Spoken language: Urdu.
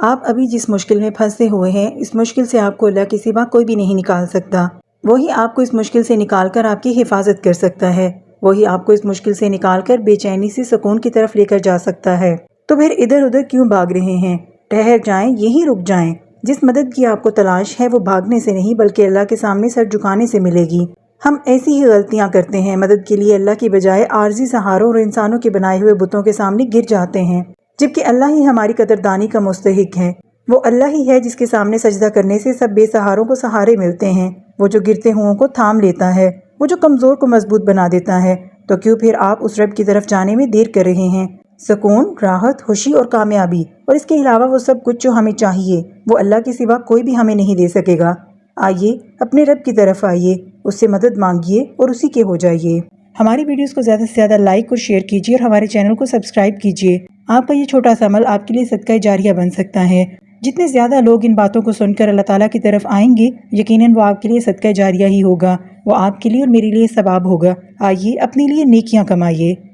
آپ ابھی جس مشکل میں پھنسے ہوئے ہیں، اس مشکل سے آپ کو اللہ کے سوا کوئی بھی نہیں نکال سکتا۔ وہی آپ کو اس مشکل سے نکال کر آپ کی حفاظت کر سکتا ہے۔ وہی آپ کو اس مشکل سے نکال کر بے چینی سے سکون کی طرف لے کر جا سکتا ہے۔ تو پھر ادھر ادھر کیوں بھاگ رہے ہیں؟ ٹھہر جائیں، یہیں رک جائیں۔ جس مدد کی آپ کو تلاش ہے وہ بھاگنے سے نہیں بلکہ اللہ کے سامنے سر جھکانے سے ملے گی۔ ہم ایسی ہی غلطیاں کرتے ہیں، مدد کے لیے اللہ کی بجائے عارضی سہاروں اور انسانوں کے بنائے ہوئے بتوں کے سامنے گر جاتے ہیں، جبکہ اللہ ہی ہماری قدردانی کا مستحق ہے۔ وہ اللہ ہی ہے جس کے سامنے سجدہ کرنے سے سب بے سہاروں کو سہارے ملتے ہیں، وہ جو گرتے ہوں کو تھام لیتا ہے، وہ جو کمزور کو مضبوط بنا دیتا ہے۔ تو کیوں پھر آپ اس رب کی طرف جانے میں دیر کر رہے ہیں؟ سکون، راحت، خوشی اور کامیابی، اور اس کے علاوہ وہ سب کچھ جو ہمیں چاہیے، وہ اللہ کے سوا کوئی بھی ہمیں نہیں دے سکے گا۔ آئیے اپنے رب کی طرف آئیے، اس سے مدد مانگیے اور اسی کے ہو جائیے۔ ہماری ویڈیوز کو زیادہ سے زیادہ لائک اور شیئر کیجیے اور ہمارے چینل کو سبسکرائب کیجیے۔ آپ کا یہ چھوٹا سا عمل آپ کے لیے صدقہ جاریہ بن سکتا ہے۔ جتنے زیادہ لوگ ان باتوں کو سن کر اللہ تعالیٰ کی طرف آئیں گے، یقیناً وہ آپ کے لیے صدقہ جاریہ ہی ہوگا، وہ آپ کے لیے اور میرے لیے ثواب ہوگا۔ آئیے اپنے لیے نیکیاں کمائیے۔